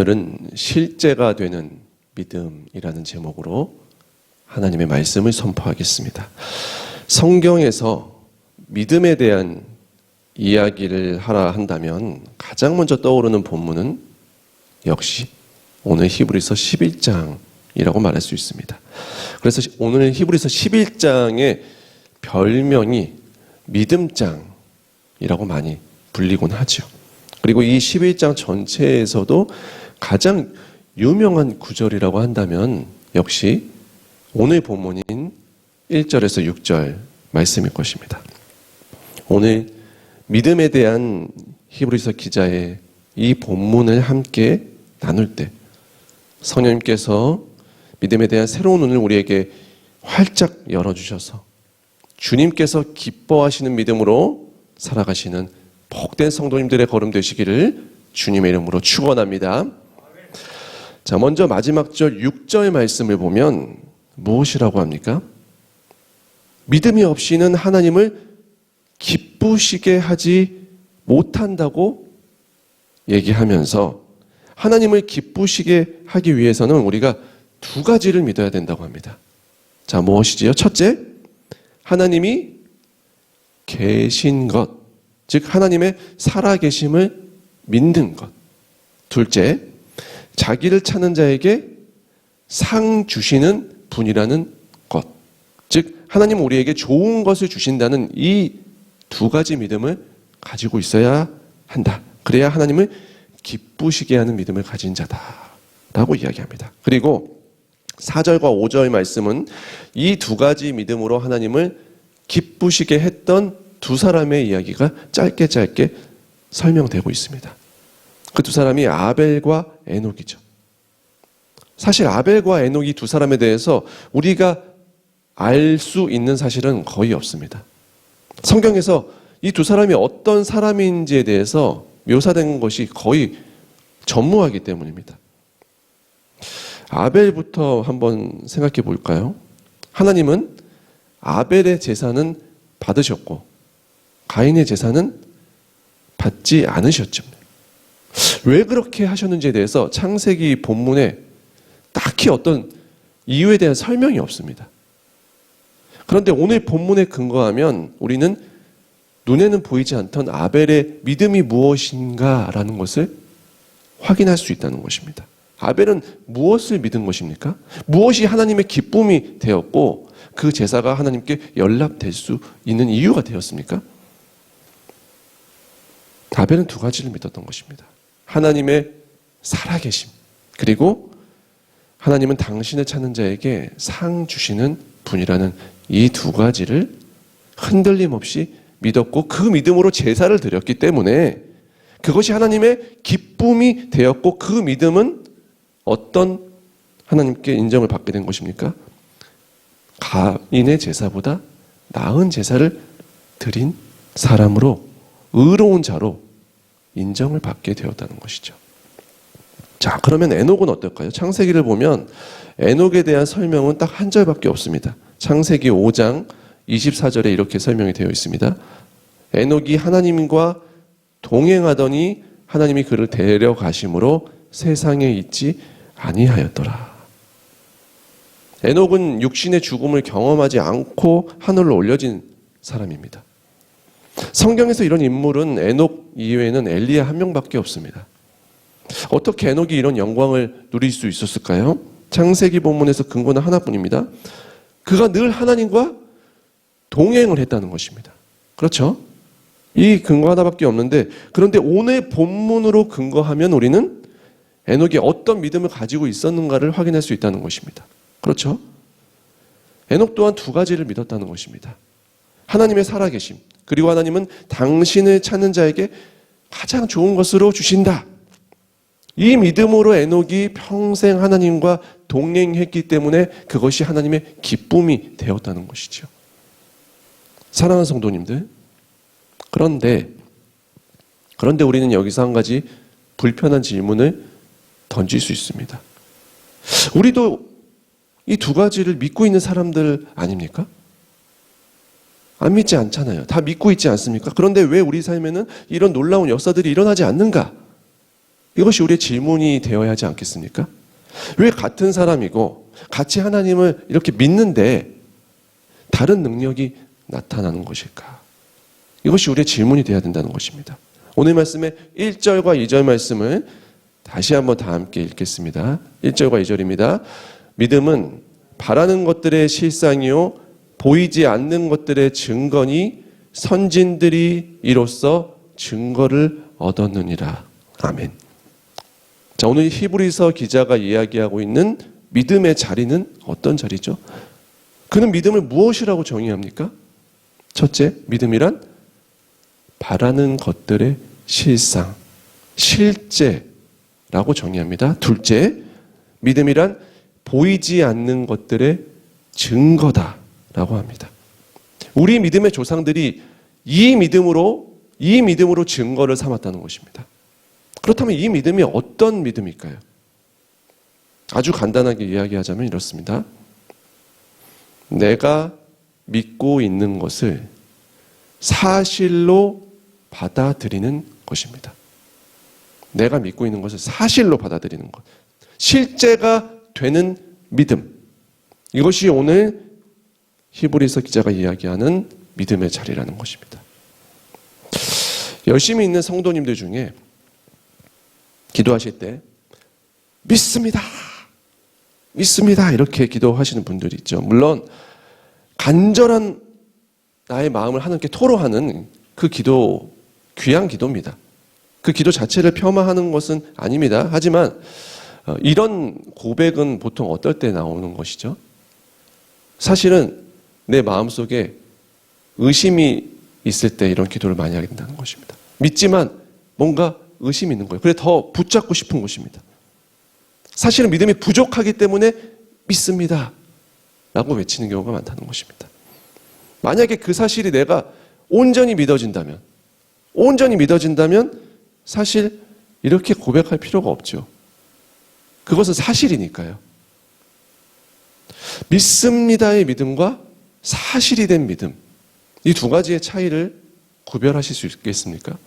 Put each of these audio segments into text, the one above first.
오늘은 실제가 되는 믿음이라는 제목으로 하나님의 말씀을 선포하겠습니다. 성경에서 믿음에 대한 이야기를 하라 한다면 가장 먼저 떠오르는 본문은 역시 오늘 히브리서 11장이라고 말할 수 있습니다. 그래서 오늘 히브리서 11장의 별명이 믿음장이라고 많이 불리곤 하죠. 그리고 이 11장 전체에서도 가장 유명한 구절이라고 한다면 역시 오늘 본문인 1절에서 6절 말씀일 것입니다. 오늘 믿음에 대한 히브리서 기자의 이 본문을 함께 나눌 때 성령님께서 믿음에 대한 새로운 눈을 우리에게 활짝 열어주셔서 주님께서 기뻐하시는 믿음으로 살아가시는 복된 성도님들의 걸음 되시기를 주님의 이름으로 축원합니다. 자, 먼저 마지막 절 6절 말씀을 보면 무엇이라고 합니까? 믿음이 없이는 하나님을 기쁘시게 하지 못한다고 얘기하면서 하나님을 기쁘시게 하기 위해서는 우리가 두 가지를 믿어야 된다고 합니다. 자, 무엇이지요? 첫째, 하나님이 계신 것, 즉 하나님의 살아계심을 믿는 것. 둘째, 자기를 찾는 자에게 상 주시는 분이라는 것. 즉 하나님은 우리에게 좋은 것을 주신다는 이 두 가지 믿음을 가지고 있어야 한다. 그래야 하나님을 기쁘시게 하는 믿음을 가진 자다라고 이야기합니다. 그리고 4절과 5절 말씀은 이 두 가지 믿음으로 하나님을 기쁘시게 했던 두 사람의 이야기가 짧게 설명되고 있습니다. 그 두 사람이 아벨과 에녹이죠. 사실 아벨과 에녹이 두 사람에 대해서 우리가 알 수 있는 사실은 거의 없습니다. 성경에서 이 두 사람이 어떤 사람인지에 대해서 묘사된 것이 거의 전무하기 때문입니다. 아벨부터 한번 생각해 볼까요? 하나님은 아벨의 제사는 받으셨고 가인의 제사는 받지 않으셨죠. 왜 그렇게 하셨는지에 대해서 창세기 본문에 딱히 어떤 이유에 대한 설명이 없습니다. 그런데 오늘 본문에 근거하면 우리는 눈에는 보이지 않던 아벨의 믿음이 무엇인가라는 것을 확인할 수 있다는 것입니다. 아벨은 무엇을 믿은 것입니까? 무엇이 하나님의 기쁨이 되었고 그 제사가 하나님께 연락될 수 있는 이유가 되었습니까? 아벨은 두 가지를 믿었던 것입니다. 하나님의 살아계심, 그리고 하나님은 당신을 찾는 자에게 상 주시는 분이라는 이 두 가지를 흔들림 없이 믿었고 그 믿음으로 제사를 드렸기 때문에 그것이 하나님의 기쁨이 되었고 그 믿음은 어떤 하나님께 인정을 받게 된 것입니까? 가인의 제사보다 나은 제사를 드린 사람으로 의로운 자로 인정을 받게 되었다는 것이죠. 자, 그러면 에녹은 어떨까요? 창세기를 보면 에녹에 대한 설명은 딱 한 절밖에 없습니다. 창세기 5장 24절에 이렇게 설명이 되어 있습니다. 에녹이 하나님과 동행하더니 하나님이 그를 데려가심으로 세상에 있지 아니하였더라. 에녹은 육신의 죽음을 경험하지 않고 하늘로 올려진 사람입니다. 성경에서 이런 인물은 에녹 이외에는 엘리야 한 명밖에 없습니다. 어떻게 에녹이 이런 영광을 누릴 수 있었을까요? 창세기 본문에서 근거는 하나뿐입니다. 그가 늘 하나님과 동행을 했다는 것입니다. 그렇죠? 이 근거 하나밖에 없는데, 그런데 오늘 본문으로 근거하면 우리는 에녹이 어떤 믿음을 가지고 있었는가를 확인할 수 있다는 것입니다. 그렇죠? 에녹 또한 두 가지를 믿었다는 것입니다. 하나님의 살아계심, 그리고 하나님은 당신을 찾는 자에게 가장 좋은 것으로 주신다. 이 믿음으로 에녹이 평생 하나님과 동행했기 때문에 그것이 하나님의 기쁨이 되었다는 것이죠. 사랑하는 성도님들, 그런데 우리는 여기서 한 가지 불편한 질문을 던질 수 있습니다. 우리도 이 두 가지를 믿고 있는 사람들 아닙니까? 안 믿지 않잖아요. 다 믿고 있지 않습니까? 그런데 왜 우리 삶에는 이런 놀라운 역사들이 일어나지 않는가? 이것이 우리의 질문이 되어야 하지 않겠습니까? 왜 같은 사람이고 같이 하나님을 이렇게 믿는데 다른 능력이 나타나는 것일까? 이것이 우리의 질문이 되어야 된다는 것입니다. 오늘 말씀의 1절과 2절 말씀을 다시 한번 다 함께 읽겠습니다. 1절과 2절입니다. 믿음은 바라는 것들의 실상이요 보이지 않는 것들의 증거니 선진들이 이로써 증거를 얻었느니라. 아멘. 자, 오늘 히브리서 기자가 이야기하고 있는 믿음의 자리는 어떤 자리죠? 그는 믿음을 무엇이라고 정의합니까? 첫째, 믿음이란 바라는 것들의 실상, 실제라고 정의합니다. 둘째, 믿음이란 보이지 않는 것들의 증거다라고 합니다. 우리 믿음의 조상들이 이 믿음으로 증거를 삼았다는 것입니다. 그렇다면 이 믿음이 어떤 믿음일까요? 아주 간단하게 이야기하자면 이렇습니다. 내가 믿고 있는 것을 사실로 받아들이는 것입니다. 내가 믿고 있는 것을 사실로 받아들이는 것. 실제가 되는 믿음. 이것이 오늘 히브리서 기자가 이야기하는 믿음의 자리라는 것입니다. 열심히 있는 성도님들 중에 기도하실 때 믿습니다. 믿습니다. 이렇게 기도하시는 분들이 있죠. 물론 간절한 나의 마음을 하나님께 토로하는 그 기도 귀한 기도입니다. 그 기도 자체를 폄하하는 것은 아닙니다. 하지만 이런 고백은 보통 어떨 때 나오는 것이죠? 사실은 내 마음속에 의심이 있을 때 이런 기도를 많이 하게 된다는 것입니다. 믿지만 뭔가 의심이 있는 거예요. 그래 더 붙잡고 싶은 것입니다. 사실은 믿음이 부족하기 때문에 믿습니다 라고 외치는 경우가 많다는 것입니다. 만약에 그 사실이 내가 온전히 믿어진다면 사실 이렇게 고백할 필요가 없죠. 그것은 사실이니까요. 믿습니다의 믿음과 사실이 된 믿음, 이 두 가지의 차이를 구별하실 수 있겠습니까?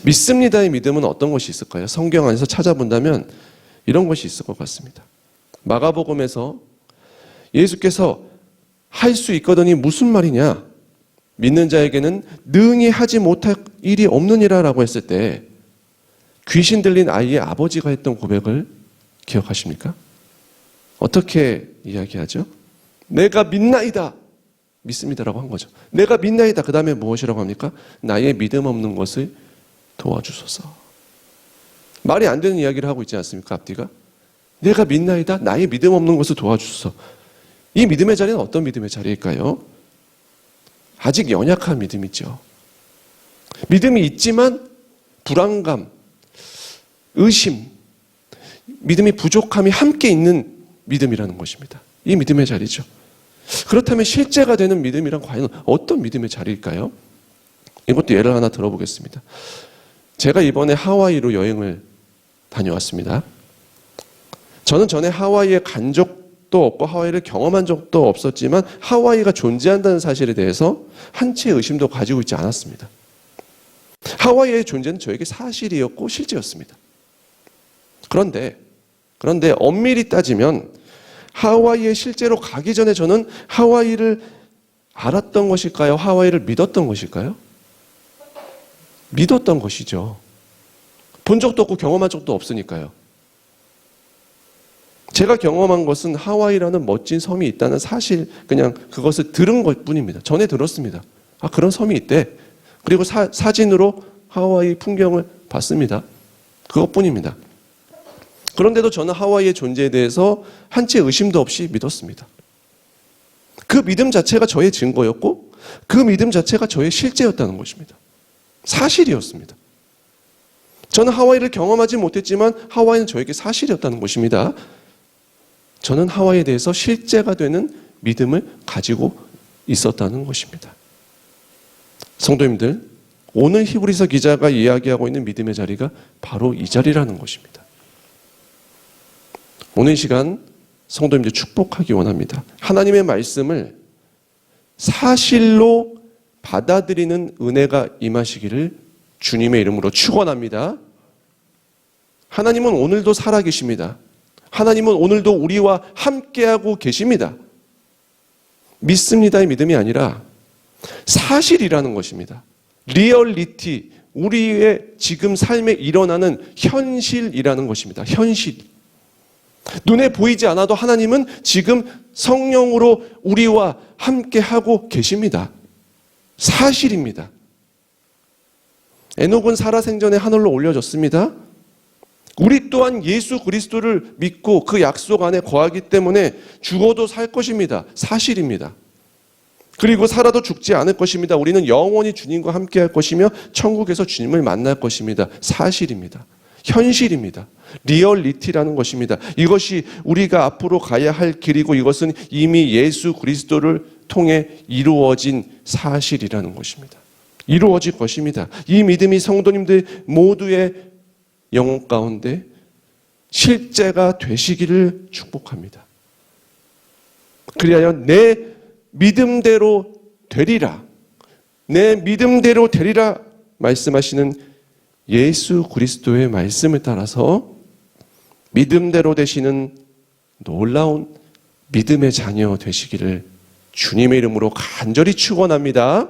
믿습니다의 믿음은 어떤 것이 있을까요? 성경 안에서 찾아본다면 이런 것이 있을 것 같습니다. 마가복음에서 예수께서 할 수 있거든이 무슨 말이냐? 믿는 자에게는 능히 하지 못할 일이 없느니라 라고 했을 때 귀신 들린 아이의 아버지가 했던 고백을 기억하십니까? 어떻게 이야기하죠? 내가 믿나이다. 믿습니다라고 한 거죠. 내가 믿나이다. 그 다음에 무엇이라고 합니까? 나의 믿음 없는 것을 도와주소서. 말이 안 되는 이야기를 하고 있지 않습니까? 앞뒤가. 내가 믿나이다. 나의 믿음 없는 것을 도와주소서. 이 믿음의 자리는 어떤 믿음의 자리일까요? 아직 연약한 믿음이죠. 믿음이 있지만 불안감, 의심, 믿음이 부족함이 함께 있는 믿음이라는 것입니다. 이 믿음의 자리죠. 그렇다면 실제가 되는 믿음이란 과연 어떤 믿음의 자리일까요? 이것도 예를 하나 들어보겠습니다. 제가 이번에 하와이로 여행을 다녀왔습니다. 저는 전에 하와이에 간 적도 없고 하와이를 경험한 적도 없었지만 하와이가 존재한다는 사실에 대해서 한치의 의심도 가지고 있지 않았습니다. 하와이의 존재는 저에게 사실이었고 실제였습니다. 그런데 엄밀히 따지면 하와이에 실제로 가기 전에 저는 하와이를 알았던 것일까요? 하와이를 믿었던 것일까요? 믿었던 것이죠. 본 적도 없고 경험한 적도 없으니까요. 제가 경험한 것은 하와이라는 멋진 섬이 있다는 사실, 그냥 그것을 들은 것 뿐입니다. 전에 들었습니다. 아, 그런 섬이 있대. 그리고 사진으로 하와이 풍경을 봤습니다. 그것뿐입니다. 그런데도 저는 하와이의 존재에 대해서 한치의 의심도 없이 믿었습니다. 그 믿음 자체가 저의 증거였고 그 믿음 자체가 저의 실제였다는 것입니다. 사실이었습니다. 저는 하와이를 경험하지 못했지만 하와이는 저에게 사실이었다는 것입니다. 저는 하와이에 대해서 실제가 되는 믿음을 가지고 있었다는 것입니다. 성도님들, 오늘 히브리서 기자가 이야기하고 있는 믿음의 자리가 바로 이 자리라는 것입니다. 오늘 시간 성도님들 축복하기 원합니다. 하나님의 말씀을 사실로 받아들이는 은혜가 임하시기를 주님의 이름으로 축원합니다. 하나님은 오늘도 살아계십니다. 하나님은 오늘도 우리와 함께하고 계십니다. 믿습니다의 믿음이 아니라 사실이라는 것입니다. 리얼리티, 우리의 지금 삶에 일어나는 현실이라는 것입니다. 현실. 눈에 보이지 않아도 하나님은 지금 성령으로 우리와 함께하고 계십니다. 사실입니다. 에녹은 살아생전에 하늘로 올려졌습니다. 우리 또한 예수 그리스도를 믿고 그 약속 안에 거하기 때문에 죽어도 살 것입니다. 사실입니다. 그리고 살아도 죽지 않을 것입니다. 우리는 영원히 주님과 함께 할 것이며 천국에서 주님을 만날 것입니다. 사실입니다. 현실입니다. 리얼리티라는 것입니다. 이것이 우리가 앞으로 가야 할 길이고 이것은 이미 예수 그리스도를 통해 이루어진 사실이라는 것입니다. 이루어질 것입니다. 이 믿음이 성도님들 모두의 영혼 가운데 실제가 되시기를 축복합니다. 그리하여 내 믿음대로 되리라. 내 믿음대로 되리라 말씀하시는 예수 그리스도의 말씀을 따라서 믿음대로 되시는 놀라운 믿음의 자녀 되시기를 주님의 이름으로 간절히 축원합니다.